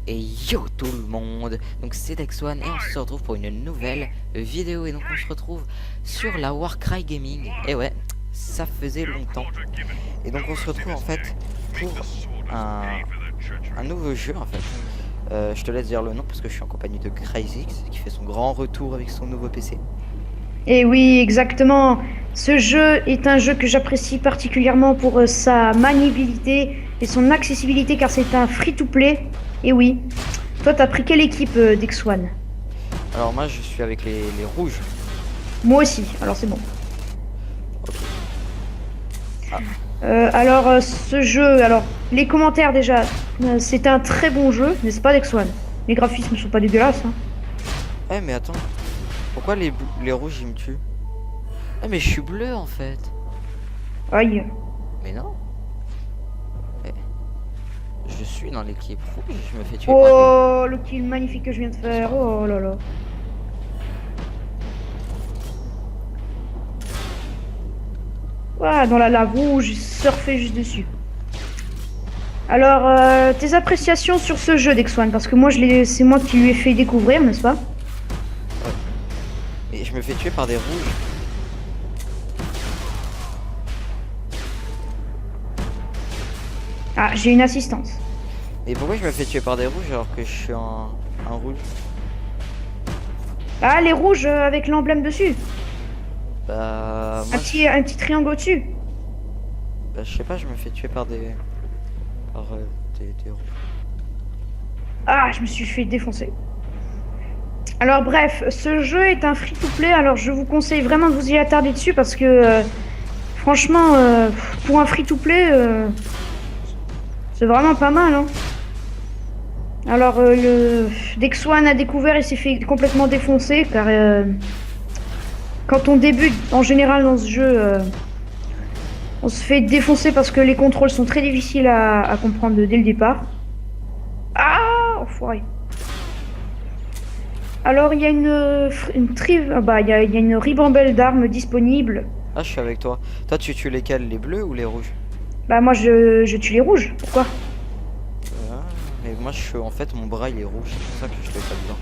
Et yo tout le monde, donc c'est Dexone et on se retrouve pour une nouvelle vidéo. Et donc on se retrouve sur la Warcry Gaming. Et ouais, ça faisait longtemps. Et donc on se retrouve en fait pour un nouveau jeu en fait. Je te laisse dire le nom parce que je suis en compagnie de Cryzix qui fait son grand retour avec son nouveau PC. Et oui, exactement. Ce jeu est un jeu que j'apprécie particulièrement pour sa maniabilité et son accessibilité car c'est un free-to-play. Et oui. Toi, t'as pris quelle équipe d'X1? Alors moi je suis avec les rouges. Moi aussi, alors c'est bon. Ok. Ah. Ce jeu, les commentaires déjà, c'est un très bon jeu, n'est-ce pas d'X1? Les graphismes sont pas dégueulasses, hein. Eh mais attends, pourquoi les rouges ils me tuent? Ah mais je suis bleu en fait. Aïe. Mais non. Eh, je suis dans l'équipe rouge, je me fais tuer par des... Oh, le kill magnifique que je viens de faire, oh là là. Voilà, dans la lave rouge, surfer juste dessus. Alors, tes appréciations sur ce jeu d'X1, parce que moi, c'est moi qui lui ai fait découvrir, n'est-ce pas? Et je me fais tuer par des rouges. Ah, j'ai une assistance. Et pourquoi je me fais tuer par des rouges alors que je suis un rouge? Ah, les rouges avec l'emblème dessus. Bah moi Un petit triangle au-dessus. bah, je sais pas, je me fais tuer par des des rouges. Ah, je me suis fait défoncer. Alors bref, ce jeu est un free-to-play, alors je vous conseille vraiment de vous y attarder dessus parce que franchement, pour un free-to-play, c'est vraiment pas mal, hein. Alors le Dex1 a découvert et s'est fait complètement défoncer car quand on débute en général dans ce jeu, on se fait défoncer parce que les contrôles sont très difficiles à comprendre dès le départ. Ah, enfoiré. Alors il y a il y a une ribambelle d'armes disponibles. Ah, je suis avec toi. Toi tu tues lesquels? Les bleus ou les rouges? Bah moi je tue les rouges. Pourquoi? Ah, mais moi je suis en fait mon bras il est rouge, c'est pour ça que je fais pas bien.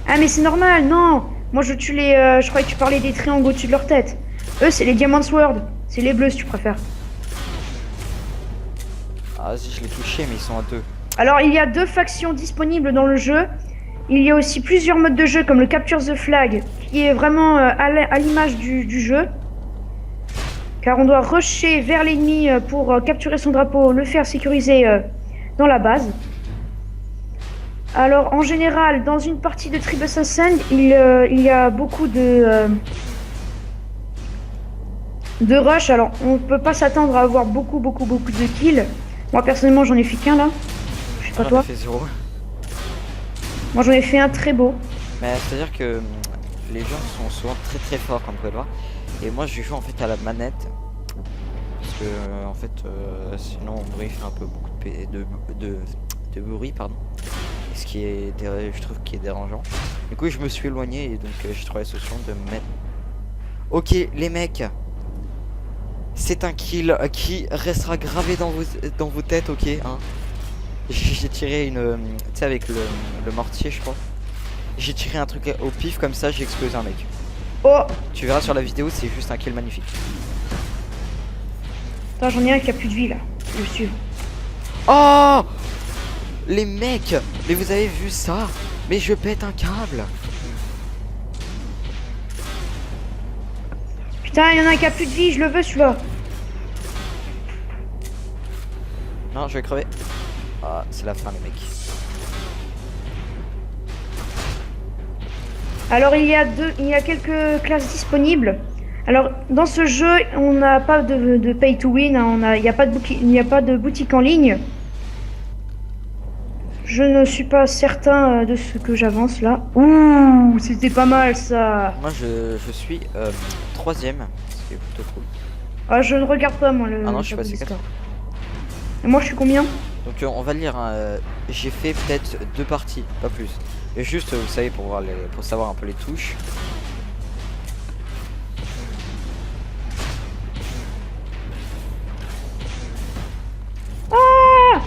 Ah mais c'est normal, non. Moi je tue les... je croyais que tu parlais des triangles au-dessus de leur tête. Eux c'est les Diamond Sword. C'est les bleus si tu préfères. Ah vas-y, je l'ai touché mais ils sont à deux. Alors il y a deux factions disponibles dans le jeu. Il y a aussi plusieurs modes de jeu comme le Capture the Flag qui est vraiment à l'image du jeu. Car on doit rusher vers l'ennemi pour capturer son drapeau, le faire sécuriser dans la base. Alors en général, dans une partie de Tribe Assassin, il y a beaucoup de rush. Alors on peut pas s'attendre à avoir beaucoup de kills. Moi personnellement j'en ai fait qu'un là. Je sais pas J'en ai toi. fait zéro. Moi j'en ai fait un très beau. Mais c'est à dire que les gens sont souvent très forts comme vous pouvez le voir. Et moi je joue en fait à la manette. Parce que en fait sinon mon bruit fait un peu beaucoup de bruit pardon. Ce qui est je trouve qui est dérangeant. Du coup je me suis éloigné et donc j'ai trouvé la solution de me mettre. Ok les mecs, c'est un kill qui restera gravé dans vos têtes, ok hein. J'ai tiré une, tu sais avec le mortier je crois. J'ai tiré un truc au pif comme ça, j'ai explosé un mec. Oh, Tu verras sur la vidéo, c'est juste un kill magnifique. attends, j'en ai un qui a plus de vie là. Je le suis. Oh les mecs, mais vous avez vu ça? Mais je pète un câble. Putain, il y en a un qui a plus de vie, je le veux celui-là. Non, je vais crever. Ah, c'est la fin les mecs. Alors il y a quelques classes disponibles. Alors dans ce jeu, on n'a pas de pay to win, hein, il n'y a pas de boutique en ligne. Je ne suis pas certain de ce que j'avance là. Ouh, c'était pas mal ça. Moi je suis troisième, ce qui est plutôt cool. Ah, je ne regarde pas moi le Ah non, je suis tableau passé des 4. scores. Et moi je suis combien? Donc on va lire, hein, j'ai fait peut-être 2 parties, pas plus. Et juste, vous savez, pour savoir un peu les touches. Ah,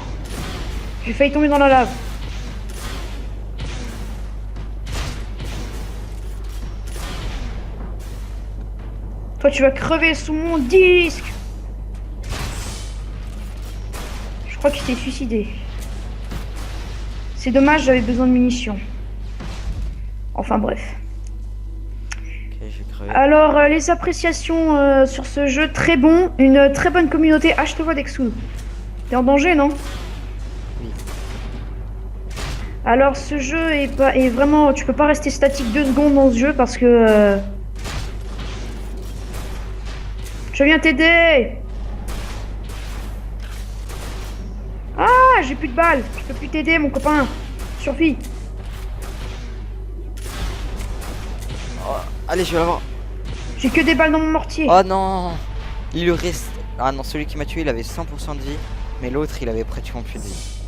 j'ai failli tomber dans la lave. Toi, tu vas crever sous mon disque. Je crois qu'il s'est suicidé. C'est dommage, j'avais besoin de munitions. Enfin bref. Ok, j'ai crevé. Alors, les appréciations sur ce jeu, très bon. Une très bonne communauté. Ah, je te vois, Dexou. T'es en danger, non? Oui. Alors, ce jeu est vraiment... Tu peux pas rester statique 2 secondes dans ce jeu parce que... Je viens t'aider. Ah, j'ai plus de balles. Je peux plus t'aider, mon copain. Survie. Oh, allez, je vais l'avoir. J'ai que des balles dans mon mortier. Oh non. Il lui reste... Ah non, celui qui m'a tué, il avait 100% de vie. Mais l'autre, il avait pratiquement plus de vie.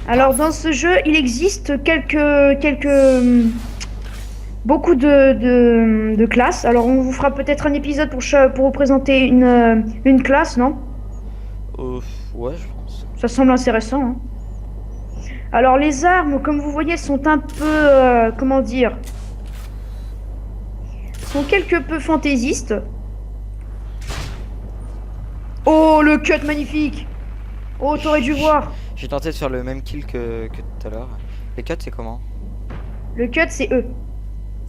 Alors, dans ce jeu, il existe beaucoup de classes. Alors, on vous fera peut-être un épisode pour vous présenter une classe, non? Ouais, je pense. Ça semble intéressant, hein. Alors, les armes, comme vous voyez, sont un peu... comment dire? Sont quelque peu fantaisistes. Oh, le cut magnifique! Oh, t'aurais dû voir. J'ai tenté de faire le même kill que tout à l'heure. Les cuts, c'est comment? Le cut, c'est eux.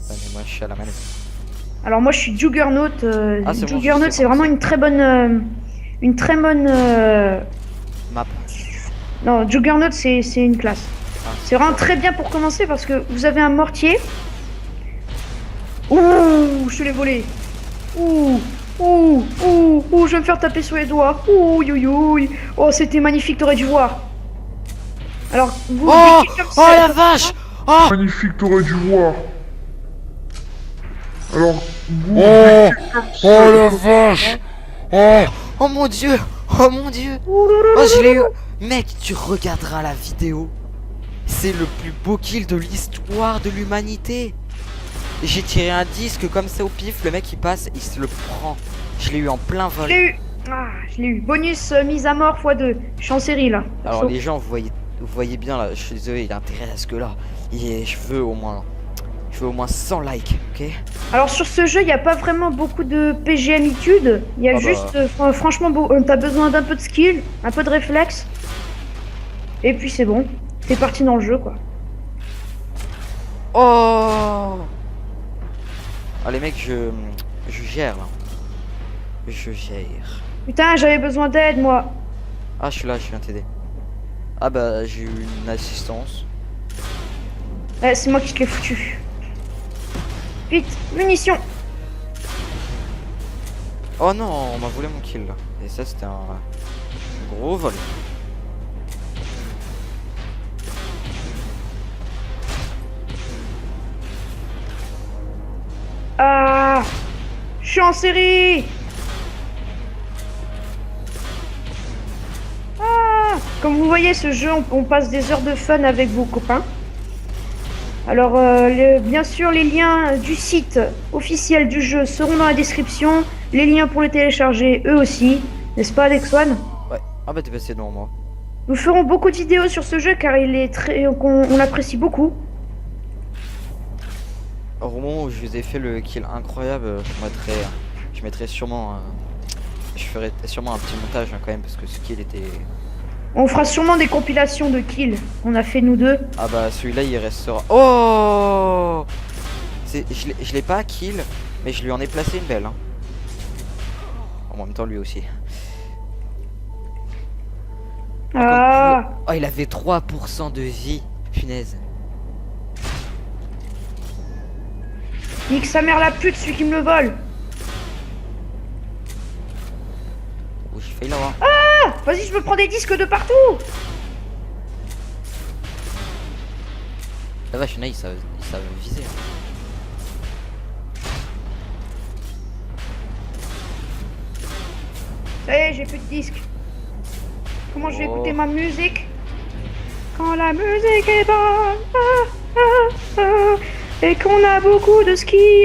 Ouais, mais moi, je suis à la manette. Alors, moi, je suis Juggernaut. Ah, c'est bon, Juggernaut, je sais c'est comment vraiment c'est. une très bonne... une très bonne... Map. Non, Juggernaut, c'est une classe. Ah. C'est vraiment très bien pour commencer parce que vous avez un mortier. Ouh, je te l'ai volé. Ouh, je vais me faire taper sur les doigts. Ouh, oh, c'était magnifique, t'aurais dû voir. Alors, vous... Oh, comme oh ça- la vache! Oh, Magnifique, t'aurais dû voir. Alors, vous, Oh, oh la vache! Oh, oh mon dieu! Oh mon dieu! Oh, je l'ai eu! Mec, tu regarderas la vidéo. C'est le plus beau kill de l'histoire de l'humanité. J'ai tiré un disque comme ça au pif, le mec il passe, il se le prend. Je l'ai eu en plein Je vol. l'ai eu. Ah, je l'ai eu. Bonus mise à mort x2. Je suis en série là. Alors les gens, vous voyez bien là, je suis désolé, il a intérêt à ce que là. Je veux au moins 100 likes, ok? Alors sur ce jeu, il n'y a pas vraiment beaucoup de PGMitude. Il y a Ah bah. juste, franchement, t'as besoin d'un peu de skill, un peu de réflexe. Et puis c'est bon. T'es parti dans le jeu quoi. Oh! Ah les mecs, je gère là. Je gère. Putain, j'avais besoin d'aide moi. Ah, je suis là, je viens t'aider. Ah bah, j'ai eu une assistance. Ouais, c'est moi qui te l'ai foutu. Vite, munitions. Oh non, on m'a volé mon kill là. Et ça, c'était un gros vol. Ah, je suis en série. Ah, comme vous voyez, ce jeu, on passe des heures de fun avec vos copains. Alors, bien sûr, les liens du site officiel du jeu seront dans la description. Les liens pour le télécharger, eux aussi. N'est-ce pas, Alex1? Ouais. Ah bah, t'es passé devant moi. Nous ferons beaucoup de vidéos sur ce jeu car il est très, on l'apprécie beaucoup. Au moment où je vous ai fait le kill incroyable, je mettrai sûrement je ferai sûrement un petit montage hein, quand même parce que ce kill était... On fera sûrement des compilations de kills. On a fait nous deux. Ah bah celui-là il restera... Oh, je l'ai pas kill, mais je lui en ai placé une belle hein. En même temps lui aussi. Ah, Oh, il avait 3% de vie, punaise. nique sa mère la pute, celui qui me le vole. Oh, j'ai failli l'avoir. Ah, vas-y, je me prends des disques de partout. La vache, il y en a, ils savent viser. Ça y est, j'ai plus de disques. Comment je vais Oh. écouter ma musique? Quand la musique est bonne, et qu'on a beaucoup de skills.